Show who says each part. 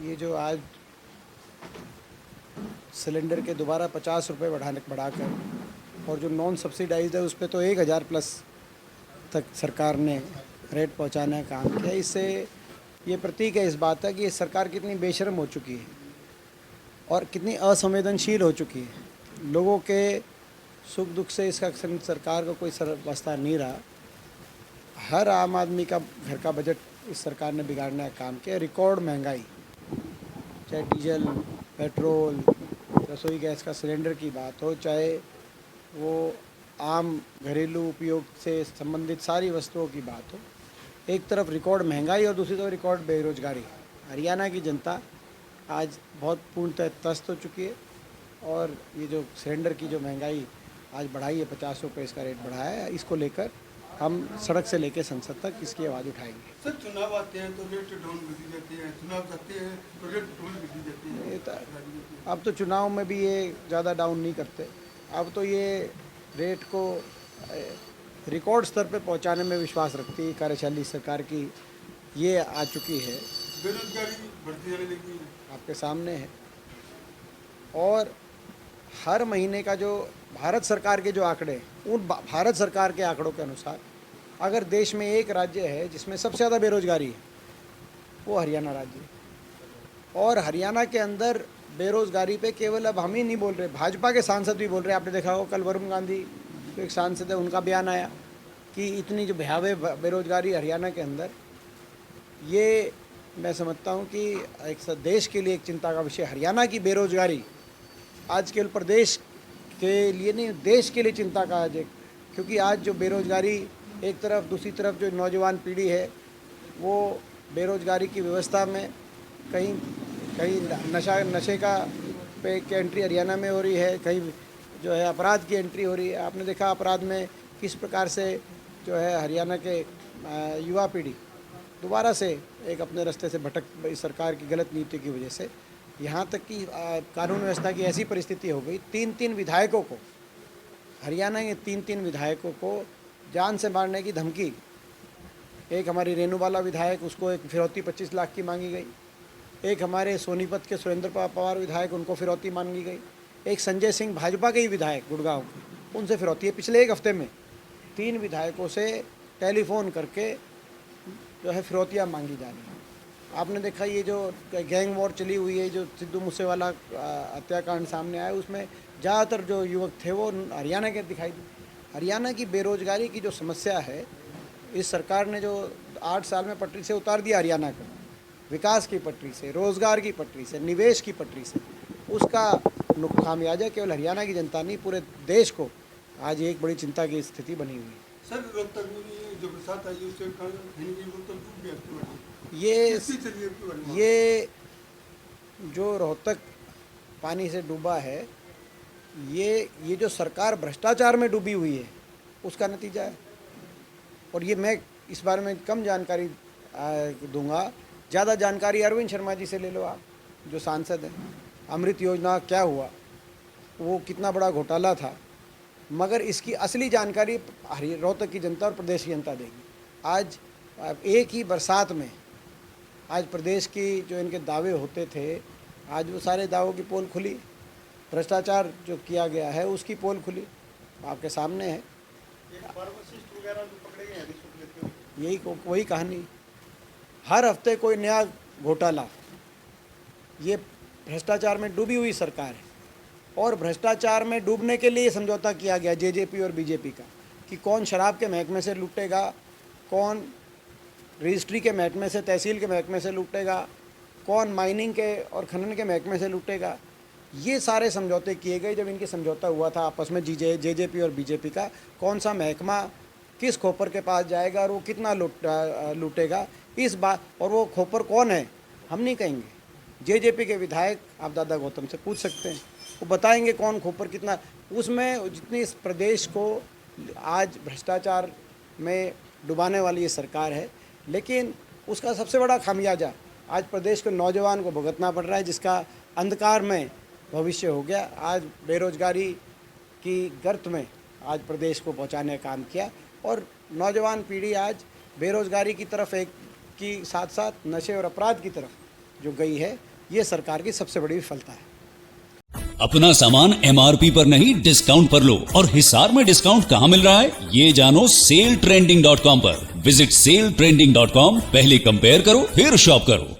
Speaker 1: ये जो आज सिलेंडर के दोबारा 50 रुपये बढ़ाकर और जो नॉन सब्सिडाइज्ड है उस पर तो 1000 प्लस तक सरकार ने रेट पहुंचाने का काम किया। इससे ये प्रतीक है इस बात का कि ये सरकार कितनी बेशर्म हो चुकी है और कितनी असंवेदनशील हो चुकी है। लोगों के सुख दुख से इसका सरकार का कोई वास्ता नहीं रहा। हर आम आदमी का घर का बजट इस सरकार ने बिगाड़ने का काम किया। रिकॉर्ड महंगाई, चाहे डीजल, पेट्रोल, रसोई गैस का सिलेंडर की बात हो, चाहे वो आम घरेलू उपयोग से संबंधित सारी वस्तुओं की बात हो। एक तरफ रिकॉर्ड महंगाई और दूसरी तरफ रिकॉर्ड बेरोजगारी। हरियाणा की जनता आज बहुत पूर्णतः त्रस्त हो चुकी है और ये जो सिलेंडर की जो महंगाई आज बढ़ाई है, 50 रुपये इसका रेट बढ़ाया है, इसको लेकर हम सड़क से लेकर संसद तक इसकी आवाज़ उठाएंगे।
Speaker 2: सर, चुनाव आते हैं तो रेट डाउन बढ़ती जाती है, चुनाव जाते हैं तो रेट डाउन बढ़ती जाती है।
Speaker 1: अब तो चुनाव में भी ये ज़्यादा डाउन नहीं करते। अब तो ये रेट को रिकॉर्ड स्तर पे पहुंचाने में विश्वास रखती है कार्यशैली सरकार की। ये आ चुकी है,
Speaker 2: बेरोजगारी बढ़ती जाने लगी है,
Speaker 1: आपके सामने है। और हर महीने का जो भारत सरकार के जो आंकड़े, उन भारत सरकार के आंकड़ों के अनुसार अगर देश में एक राज्य है जिसमें सबसे ज़्यादा बेरोजगारी है, वो हरियाणा राज्य है। और हरियाणा के अंदर बेरोजगारी पे केवल अब हम ही नहीं बोल रहे, भाजपा के सांसद भी बोल रहे हैं। आपने देखा हो कल वरुण गांधी जो एक सांसद है, उनका बयान आया कि इतनी जो भयावह बेरोजगारी हरियाणा के अंदर, ये मैं समझता हूँ कि एक देश के लिए एक चिंता का विषय। हरियाणा की बेरोजगारी आज केवल प्रदेश के लिए नहीं, देश के लिए चिंता का आज, क्योंकि आज जो बेरोजगारी एक तरफ, दूसरी तरफ जो नौजवान पीढ़ी है वो बेरोजगारी की व्यवस्था में कहीं कहीं नशे का पे की एंट्री हरियाणा में हो रही है, कहीं जो है अपराध की एंट्री हो रही है। आपने देखा अपराध में किस प्रकार से जो है हरियाणा के युवा पीढ़ी दोबारा से एक अपने रास्ते से भटक, इस सरकार की गलत नीति की वजह से यहाँ तक कि कानून व्यवस्था की ऐसी परिस्थिति हो गई, 3-3 विधायकों को, हरियाणा के 3-3 विधायकों को जान से मारने की धमकी। एक हमारी रेणुबाला विधायक, उसको एक फिरौती 25 लाख की मांगी गई। एक हमारे सोनीपत के सुरेंद्र पवार विधायक, उनको फिरौती मांगी गई। एक संजय सिंह भाजपा के ही विधायक गुड़गांव के, उनसे फिरौती है। पिछले एक हफ्ते में 3 विधायकों से टेलीफोन करके जो है फिरौतियाँ मांगी जा रही हैं। आपने देखा ये जो गैंग वॉर चली हुई है, जो सिद्धू मूसेवाला हत्याकांड सामने आया, उसमें ज़्यादातर जो युवक थे वो हरियाणा के दिखाई दिए। हरियाणा की बेरोजगारी की जो समस्या है, इस सरकार ने जो 8 साल में पटरी से उतार दिया हरियाणा को, विकास की पटरी से, रोजगार की पटरी से, निवेश की पटरी से, उसका खामियाजा केवल हरियाणा की जनता नहीं, पूरे देश को आज एक बड़ी चिंता की स्थिति बनी हुई है।
Speaker 2: सर, रोहतक में जो बरसात आई उससे रोहतक डूब गया।
Speaker 1: ये जो रोहतक पानी से डूबा है, ये जो सरकार भ्रष्टाचार में डूबी हुई है उसका नतीजा है। और ये मैं इस बारे में कम जानकारी दूंगा, ज़्यादा जानकारी अरविंद शर्मा जी से ले लो आप, जो सांसद हैं। अमृत योजना क्या हुआ, वो कितना बड़ा घोटाला था, मगर इसकी असली जानकारी रोहतक की जनता और प्रदेश की जनता देगी। आज एक ही बरसात में आज प्रदेश की जो इनके दावे होते थे, आज वो सारे दावों की पोल खुली। भ्रष्टाचार जो किया गया है उसकी पोल खुली, आपके सामने है। यही वही कहानी, हर हफ्ते कोई नया घोटाला। ये भ्रष्टाचार में डूबी हुई सरकार है और भ्रष्टाचार में डूबने के लिए समझौता किया गया जेजेपी और बीजेपी का कि कौन शराब के महकमे से लूटेगा, कौन रजिस्ट्री के महकमे से, तहसील के महकमे से लूटेगा, कौन माइनिंग के और खनन के महकमे से लूटेगा। ये सारे समझौते किए गए। जब इनके समझौता हुआ था आपस में जेजेपी और बीजेपी का, कौन सा महकमा किस खोपर के पास जाएगा और वो कितना लूटेगा, इस बात, और वो खोपर कौन है हम नहीं कहेंगे। जेजेपी के विधायक आप दादा गौतम से पूछ सकते हैं, वो बताएंगे कौन खोपर कितना। उसमें जितनी इस प्रदेश को आज भ्रष्टाचार में डुबाने वाली ये सरकार है, लेकिन उसका सबसे बड़ा खामियाजा आज प्रदेश के नौजवान को भुगतना पड़ रहा है, जिसका अंधकार में भविष्य हो गया। आज बेरोजगारी की गर्त में आज प्रदेश को पहुंचाने का काम किया और नौजवान पीढ़ी आज बेरोजगारी की तरफ एक की साथ साथ नशे और अपराध की तरफ जो गई है, ये सरकार की सबसे बड़ी विफलता है।
Speaker 3: अपना सामान MRP पर नहीं डिस्काउंट पर लो। और हिसार में डिस्काउंट कहाँ मिल रहा है ये जानो SaleTrending.com पर। विजिट SaleTrending.com, पहले कंपेयर करो फिर शॉप करो।